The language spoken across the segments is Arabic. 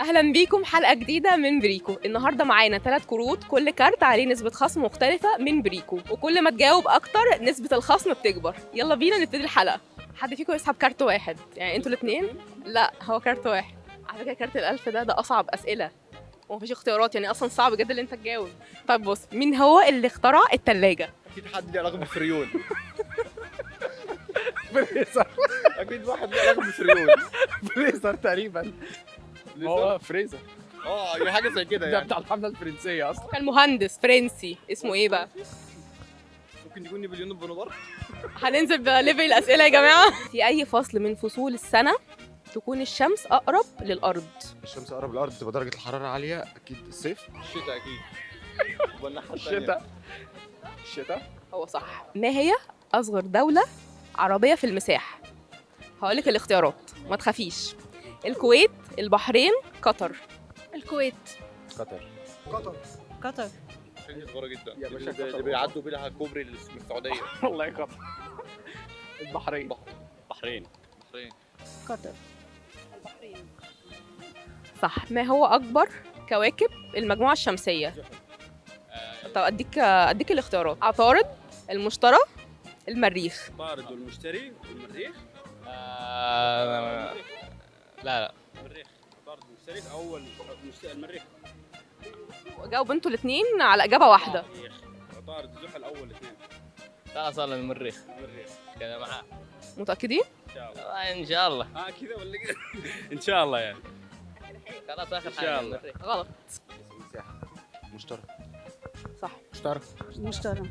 اهلا بيكم حلقه جديده من بريكو. النهارده معانا 3 كروت، كل كارت عليه نسبه خصم مختلفه من بريكو، وكل ما تجاوب اكتر نسبه الخصم بتكبر. يلا بينا نبتدي الحلقه. حد فيكم يسحب كارت واحد؟ يعني انتوا الاثنين؟ لا، هو كارت واحد. على فكره كارت الالف ده اصعب اسئله ومفيش اختيارات، يعني اصلا صعب جدا ان انت تجاوب. طيب بص، مين هو اللي اخترع الثلاجه؟ اكيد حد ليه علاقه بفريون. فريزر. اكيد واحد ليه علاقه بفريون. فريزر تقريبا. هو فريزر يعني حاجه زي كده ده يعني. بتاع الحمله الفرنسيه اصلا. كان مهندس فرنسي، اسمه ايه بقى؟ ممكن يكون نابليون بونابرت. هننزل بليفل الاسئله يا جماعه. في اي فصل من فصول السنه تكون الشمس اقرب للارض؟ الشمس اقرب الارض تبقى درجه الحراره عاليه، اكيد الصيف. الشتاء اكيد. والناحيه الشتاء. هو صح. ما هي اصغر دوله عربيه في المساحه؟ هقولك الاختيارات ما تخافيش: الكويت، البحرين، قطر. الكويت. قطر. قطر. الدنيا صغيره جدا يا باشا اللي قطر. بيعدوا بيها كوبري السعوديه. والله قطر. البحرين. بحرين. قطر. صح. ما هو اكبر كواكب المجموعه الشمسيه؟ طب اديك الاختيارات: عطارد، المشتري، المريخ. عطارد والمشتري والمريخ. لا المريخ. عطارد والمشتري اول. المريخ. جاوب انتوا الاثنين على اجابه واحده. المريخ. عطارد زحل اول اثنين. لا صار المريخ المريخ. كذا معاه متاكدين؟ ان شاء الله. ان شاء الله. كذا ولا كذا. ان شاء الله يعني. خلاص اخر إن حاجه شاء الله. المريخ. غلط. مشترك. صح. مشتري.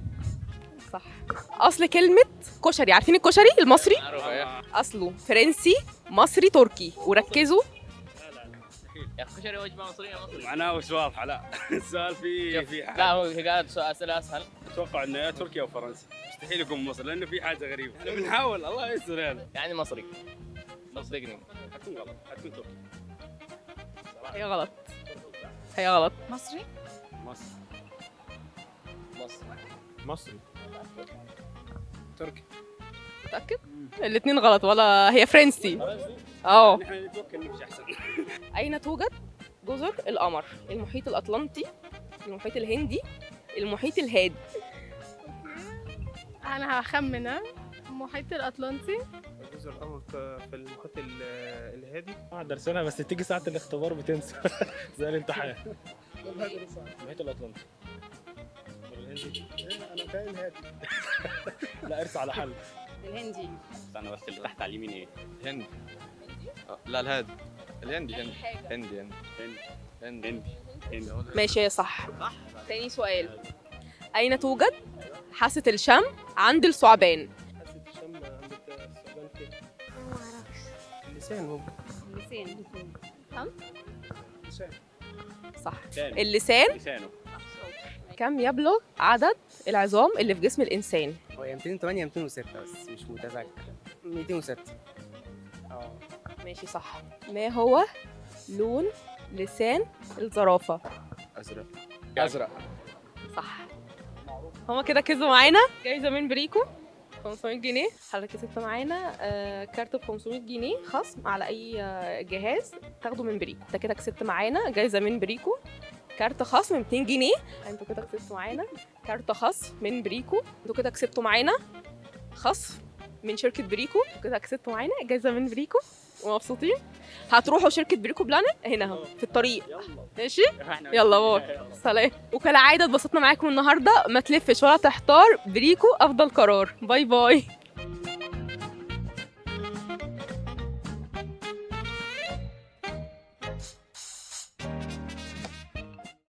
صح. اصل كلمه كشري، عارفين الكشري المصري؟ معروفه يا اصله فرنسي مصري تركي، وركزوا. يا اخي كشري وجبه مصريه مصري. معناه وش واضحه لا. السؤال في لا هو قالت سؤال اسئله اسهل. اتوقع انه يا تركيا او فرنسا. مستحيل يكون مصر لانه في حاجه غريبه. احنا بنحاول الله يستر يعني. يعني مصري صدقني. حتكون غلط. حتكون تركيا. هي غلط. هي غلط. مصري. مصر. مصر. مصري. تركيا. متاكد؟ الاثنين غلط، ولا هي فرنسي. اه. نحن نتوكل انه مش احسن. اين توجد جزر القمر؟ المحيط الاطلنطي، المحيط الهندي، المحيط الهادي. انا هخمن المحيط الاطلنطي. جزر القمر في المحيط الهادي. درسنا بس تيجي ساعة الاختبار بتنسى. زي الامتحان. المحيط الأطلنطي. الهندي. أنا باقي الهادي. لا ارسى على حل. الهندي. استنى بس اللي تحت على اليمين ايه؟ هند. لا الهادي. الهندي هندي. هندي. ماشي، هي صح. تاني سؤال: اين توجد حاسة الشم عند الثعبان؟ حاسة الشم عند الثعبان فين؟ اللسان ممكن. اللسان. صح. ثاني. اللسان. لسانه. كم يبلغ عدد العظام اللي في جسم الانسان؟ هو يا 208 يا 206 بس مش متذكر. 206. ماشي صح. ما هو لون لسان الزرافة؟ ازرق. ازرق. صح. هما كده كسبوا معانا جايزة من بريكو 500 جنيه. حضرتك كسبت معانا كارت ب 500 جنيه خصم على أي جهاز تاخده من بريكو. انت كده كسبت معانا جايزة من بريكو، كارت خصم 200 جنيه. انتوا كده كسبتوا معانا كارت خصم من بريكو. انتوا كده كسبتوا معانا خصم من شركة بريكو. انتوا كده كسبتوا معانا جايزة من بريكو ومبسوطين. هتروحوا شركة بريكو بلانت هنا اهو في الطريق. ماشي، يلا باي، سلام. وكالعادة اتبسطنا معاكم النهارده. ما تلفش ولا تحتار، بريكو افضل قرار. باي باي.